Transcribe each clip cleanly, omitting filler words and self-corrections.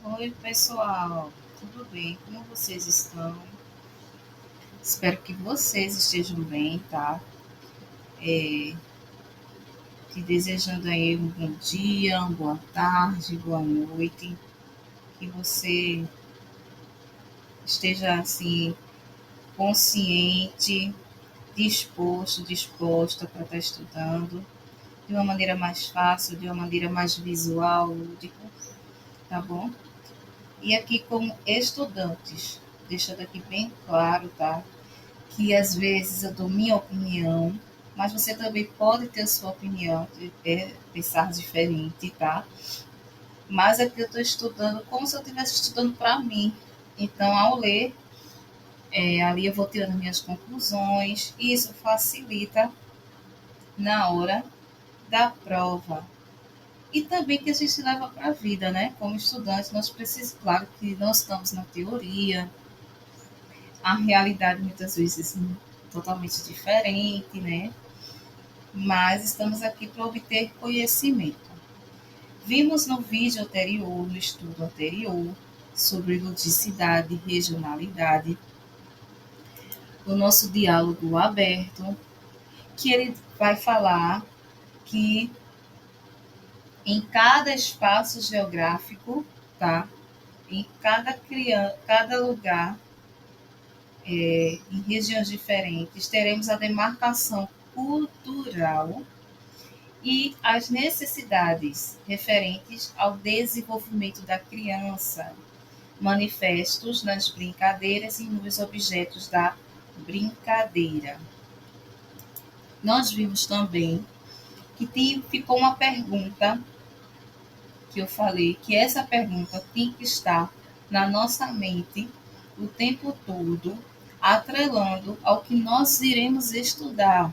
Oi, pessoal, tudo bem? Como vocês estão? Espero que vocês estejam bem, tá? Te desejando aí um bom dia, uma boa tarde, boa noite, que você esteja assim consciente, disposta para estar estudando de uma maneira mais fácil, de uma maneira mais visual, lúdica, tá bom? E aqui como estudantes, deixando aqui bem claro, tá? Que às vezes eu dou minha opinião, mas você também pode ter a sua opinião, pensar diferente, tá? Mas aqui eu estou estudando como se eu estivesse estudando para mim. Então, ao ler, ali eu vou tirando minhas conclusões, e isso facilita na hora da prova. E também que a gente leva para a vida, né? Como estudante, nós precisamos, claro que nós estamos na teoria, a realidade muitas vezes totalmente diferente, né? Mas estamos aqui para obter conhecimento. Vimos no vídeo anterior, no estudo anterior, sobre ludicidade e regionalidade, o nosso diálogo aberto, que ele vai falar que em cada espaço geográfico, tá? Em cada lugar, em regiões diferentes, teremos a demarcação cultural e as necessidades referentes ao desenvolvimento da criança, manifestos nas brincadeiras e nos objetos da brincadeira. Nós vimos também que ficou uma pergunta que eu falei que essa pergunta tem que estar na nossa mente o tempo todo, atrelando ao que nós iremos estudar.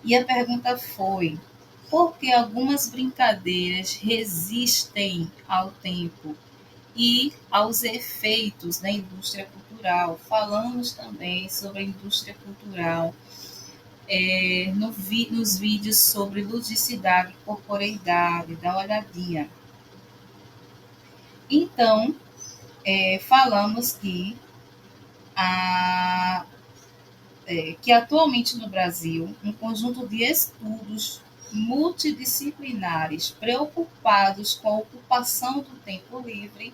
E a pergunta foi: por que algumas brincadeiras resistem ao tempo e aos efeitos da indústria cultural? Falamos também sobre a indústria cultural nos vídeos sobre ludicidade e corporeidade. Dá uma olhadinha. Então, falamos a, que atualmente no Brasil, um conjunto de estudos multidisciplinares preocupados com a ocupação do tempo livre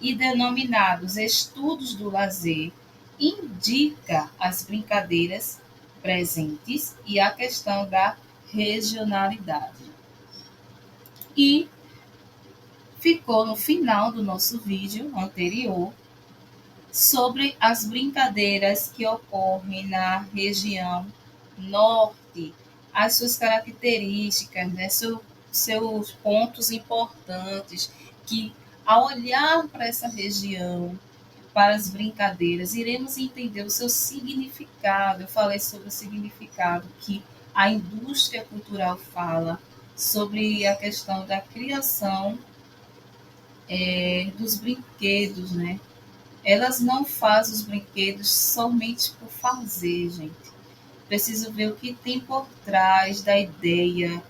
e denominados estudos do lazer indica as brincadeiras presentes e a questão da regionalidade. E ficou no final do nosso vídeo anterior sobre as brincadeiras que ocorrem na região norte, as suas características, né, seus pontos importantes, que ao olhar para essa região, para as brincadeiras, iremos entender o seu significado. Eu falei sobre o significado que a indústria cultural fala, sobre a questão da criação dos brinquedos, né? Elas não fazem os brinquedos somente por fazer, gente. Preciso ver o que tem por trás da ideia,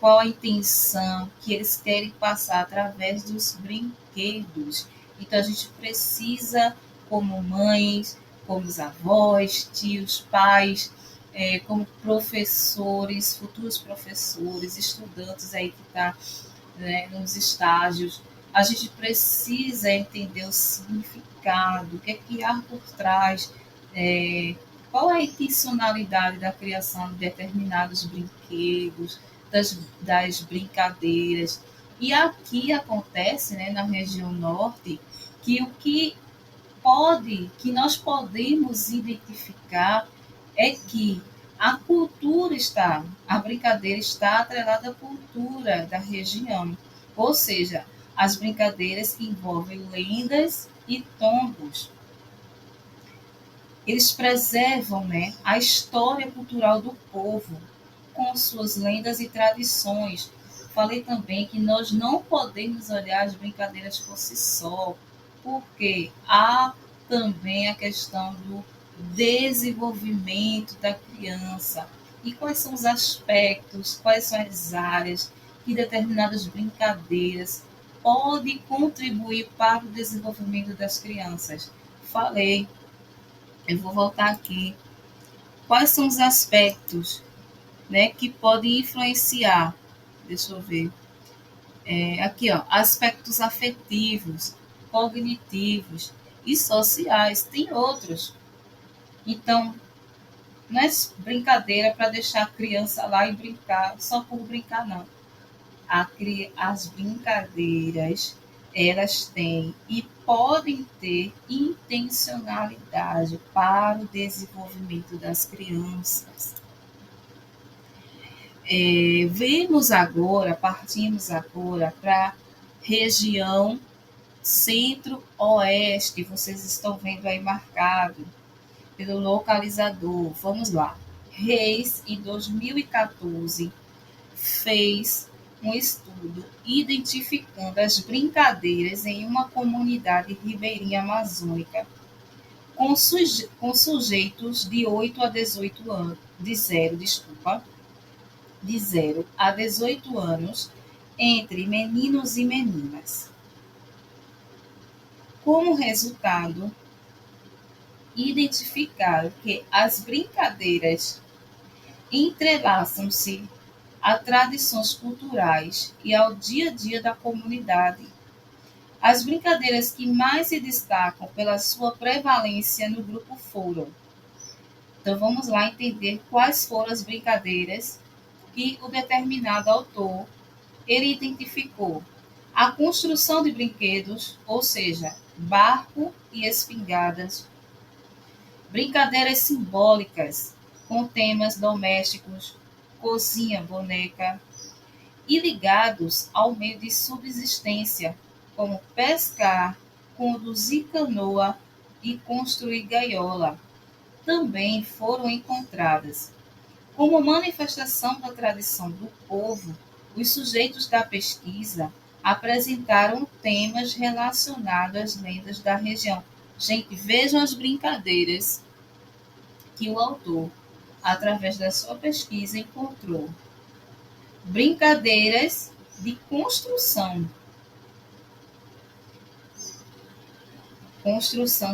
qual a intenção que eles querem passar através dos brinquedos. Então a gente precisa, como mães, como os avós, tios, pais, como professores, futuros professores, estudantes aí que estão, né, nos estágios, a gente precisa entender o significado, o que é que há por trás, é, qual é a intencionalidade da criação de determinados brinquedos, das brincadeiras. E aqui acontece, né, na região norte, que que nós podemos identificar é que a brincadeira está atrelada à cultura da região. Ou seja, as brincadeiras que envolvem lendas e tombos. Eles preservam, né, a história cultural do povo, com suas lendas e tradições. Falei também que nós não podemos olhar as brincadeiras por si só, porque há também a questão do desenvolvimento da criança. E quais são os aspectos, quais são as áreas que determinadas brincadeiras pode contribuir para o desenvolvimento das crianças? Falei, eu vou voltar aqui. Quais são os aspectos, né, que podem influenciar? Deixa eu ver. Aqui, ó, aspectos afetivos, cognitivos e sociais. Tem outros. Então, não é brincadeira para deixar a criança lá e brincar só por brincar, não. As brincadeiras, elas têm e podem ter intencionalidade para o desenvolvimento das crianças. Partimos agora para a região centro-oeste, vocês estão vendo aí marcado pelo localizador. Vamos lá. Reis, em 2014, fez um estudo identificando as brincadeiras em uma comunidade ribeirinha amazônica com sujeitos de 8 a 18 anos, de 0 a 18 anos, entre meninos e meninas. Como resultado, identificaram que as brincadeiras entrelaçam-se a tradições culturais e ao dia a dia da comunidade. As brincadeiras que mais se destacam pela sua prevalência no grupo foram. Então vamos lá entender quais foram as brincadeiras que o determinado autor ele identificou. A construção de brinquedos, ou seja, barco e espingardas, brincadeiras simbólicas com temas domésticos, cozinha, boneca, e ligados ao meio de subsistência, como pescar, conduzir canoa e construir gaiola, também foram encontradas. Como manifestação da tradição do povo, os sujeitos da pesquisa apresentaram temas relacionados às lendas da região. Gente, vejam as brincadeiras que o autor, através da sua pesquisa, encontrou. Brincadeiras de construção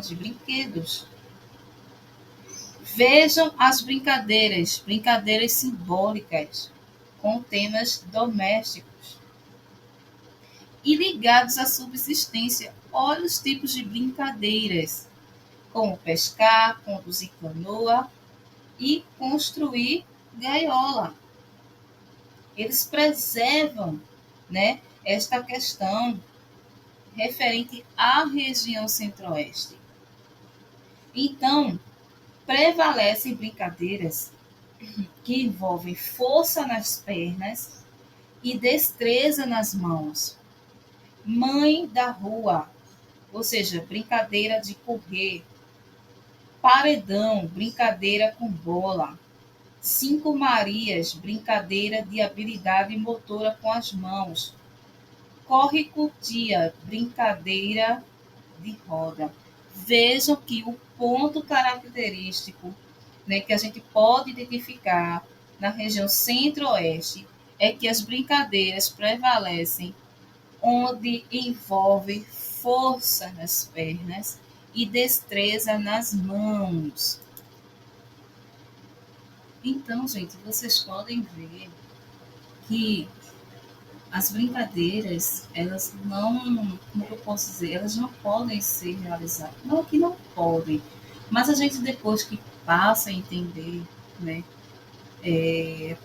de brinquedos. Vejam as brincadeiras simbólicas, com temas domésticos e ligados à subsistência. Olha os tipos de brincadeiras, como pescar, conduzir canoa e construir gaiola. Eles preservam, né, esta questão referente à região centro-oeste. Então, prevalecem brincadeiras que envolvem força nas pernas e destreza nas mãos. Mãe da rua, ou seja, brincadeira de correr. Paredão, brincadeira com bola. 5 Marias, brincadeira de habilidade motora com as mãos. Corre-cutia, brincadeira de roda. Vejam que o ponto característico, né, que a gente pode identificar na região centro-oeste é que as brincadeiras prevalecem onde envolve força nas pernas e destreza nas mãos. Então, gente, vocês podem ver que as brincadeiras, elas não, como eu posso dizer, elas não podem ser realizadas. Não que não podem, mas a gente depois que passa a entender, né,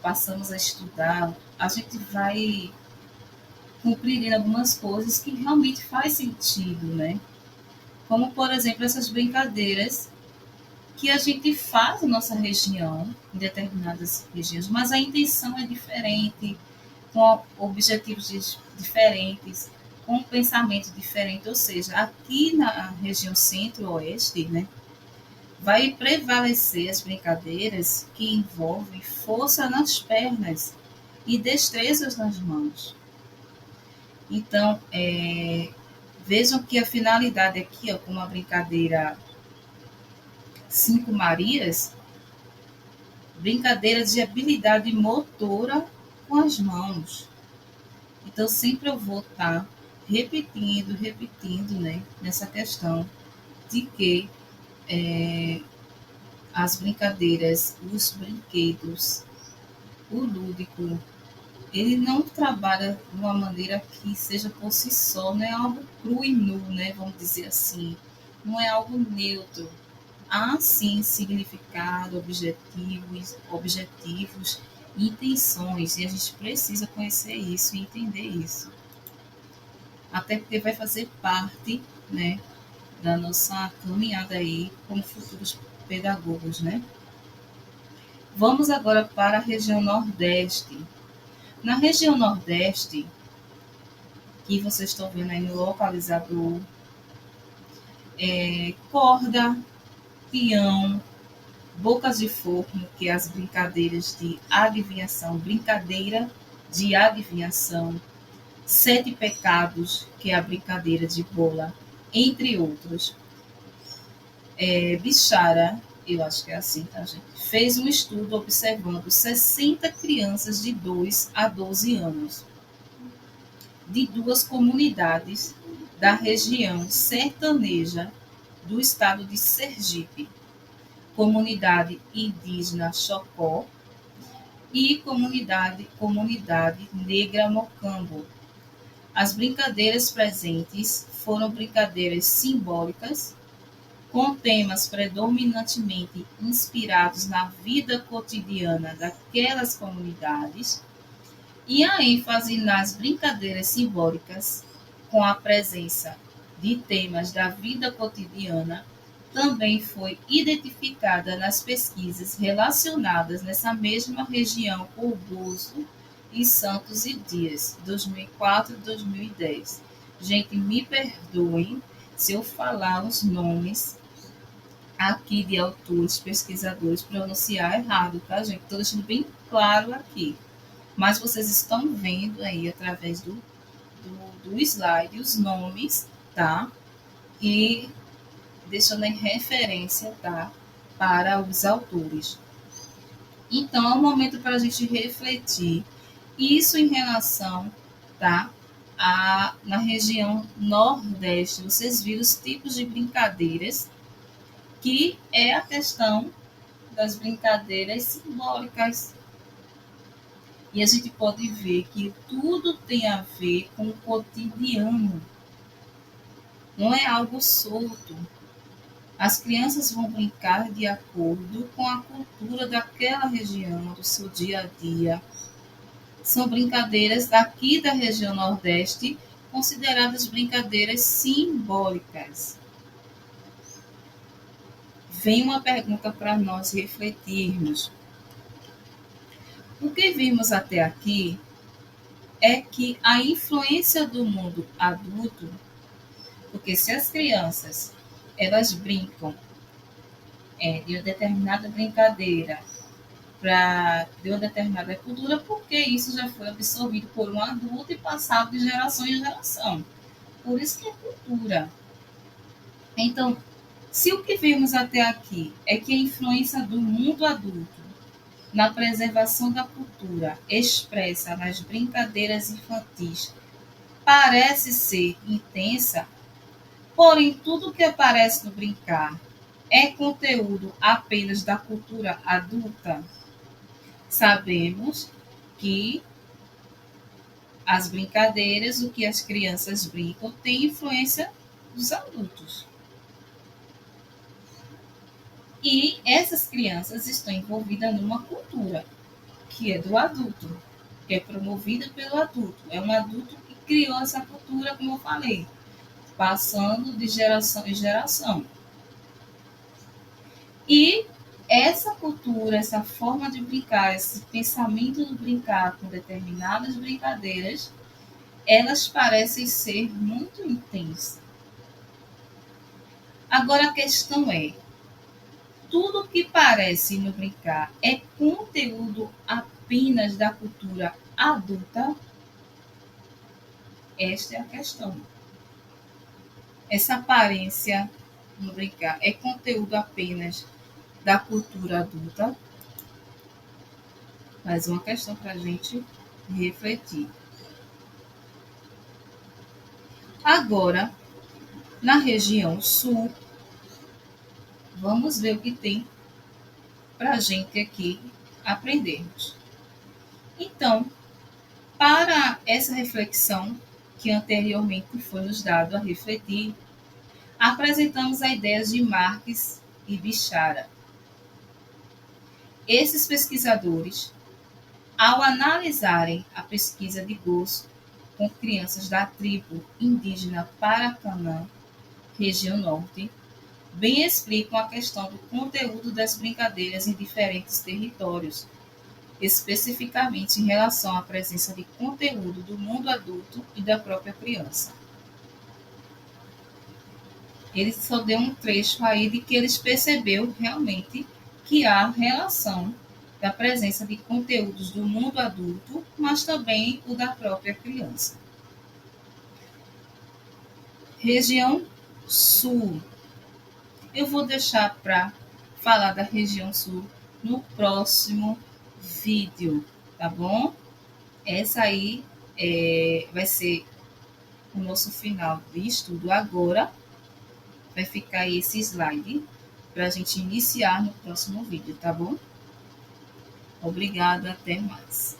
passamos a estudar, a gente vai compreendendo algumas coisas que realmente faz sentido, né? Como, por exemplo, essas brincadeiras que a gente faz na nossa região, em determinadas regiões, mas a intenção é diferente, com objetivos diferentes, com um pensamento diferente. Ou seja, aqui na região centro-oeste, né, vai prevalecer as brincadeiras que envolvem força nas pernas e destrezas nas mãos. Então, vejam que a finalidade aqui, ó, com a brincadeira 5 Marias, brincadeira de habilidade motora com as mãos. Então, sempre eu vou estar repetindo, né, nessa questão de que as brincadeiras, os brinquedos, o lúdico, ele não trabalha de uma maneira que seja por si só, não é algo cru e nu, né, vamos dizer assim, não é algo neutro. Há sim significado, objetivos e intenções, e a gente precisa conhecer isso e entender isso. Até porque vai fazer parte, né, da nossa caminhada aí como futuros pedagogos, né? Vamos agora para a região Nordeste. Na região Nordeste, que vocês estão vendo aí no localizador, corda, peão, bocas de forno, que é as brincadeiras de adivinhação, brincadeira de adivinhação, sete pecados, que é a brincadeira de bola, entre outros. Bichara, eu acho que é assim, tá, gente? Fez um estudo observando 60 crianças de 2 a 12 anos, de duas comunidades da região sertaneja do estado de Sergipe, comunidade indígena Chocó e comunidade negra Mocambo. As brincadeiras presentes foram brincadeiras simbólicas, com temas predominantemente inspirados na vida cotidiana daquelas comunidades, e a ênfase nas brincadeiras simbólicas, com a presença de temas da vida cotidiana, também foi identificada nas pesquisas relacionadas nessa mesma região por Bozo e Santos e Dias, 2004 e 2010. Gente, me perdoem se eu falar os nomes aqui de autores, pesquisadores, pronunciar errado, tá, gente? Estou deixando bem claro aqui. Mas vocês estão vendo aí através do slide os nomes, tá? E deixando em referência, tá? Para os autores. Então, é um momento para a gente refletir isso em relação, tá? Na região Nordeste, vocês viram os tipos de brincadeiras, que é a questão das brincadeiras simbólicas. E a gente pode ver que tudo tem a ver com o cotidiano, não é algo solto. As crianças vão brincar de acordo com a cultura daquela região, do seu dia a dia. São brincadeiras daqui da região Nordeste, consideradas brincadeiras simbólicas. Vem uma pergunta para nós refletirmos. O que vimos até aqui é que a influência do mundo adulto, porque se as crianças elas brincam de uma determinada brincadeira de uma determinada cultura, porque isso já foi absorvido por um adulto e passado de geração em geração. Por isso que é cultura. Então, se o que vimos até aqui é que a influência do mundo adulto na preservação da cultura expressa nas brincadeiras infantis parece ser intensa, porém tudo que aparece no brincar é conteúdo apenas da cultura adulta. Sabemos que as brincadeiras, o que as crianças brincam, tem influência dos adultos. E essas crianças estão envolvidas numa cultura que é do adulto, que é promovida pelo adulto. É um adulto que criou essa cultura, como eu falei, passando de geração em geração. E essa cultura, essa forma de brincar, esse pensamento de brincar com determinadas brincadeiras, elas parecem ser muito intensas. Agora a questão é, tudo que parece no brincar é conteúdo apenas da cultura adulta? Esta é a questão. Essa aparência no brincar é conteúdo apenas da cultura adulta? Mais uma questão para a gente refletir. Agora, na região sul, vamos ver o que tem para a gente aqui aprendermos. Então, para essa reflexão que anteriormente foi nos dado a refletir, apresentamos a ideias de Marx e Bichara. Esses pesquisadores, ao analisarem a pesquisa de gosto com crianças da tribo indígena Paracanã, região norte, bem explicam a questão do conteúdo das brincadeiras em diferentes territórios, especificamente em relação à presença de conteúdo do mundo adulto e da própria criança. Ele só deu um trecho aí de que eles percebeu realmente que há relação da presença de conteúdos do mundo adulto, mas também o da própria criança. Região Sul. Eu vou deixar para falar da região Sul no próximo vídeo, tá bom? Essa aí vai ser o nosso final de estudo agora. Vai ficar aí esse slide para a gente iniciar no próximo vídeo, tá bom? Obrigada, até mais.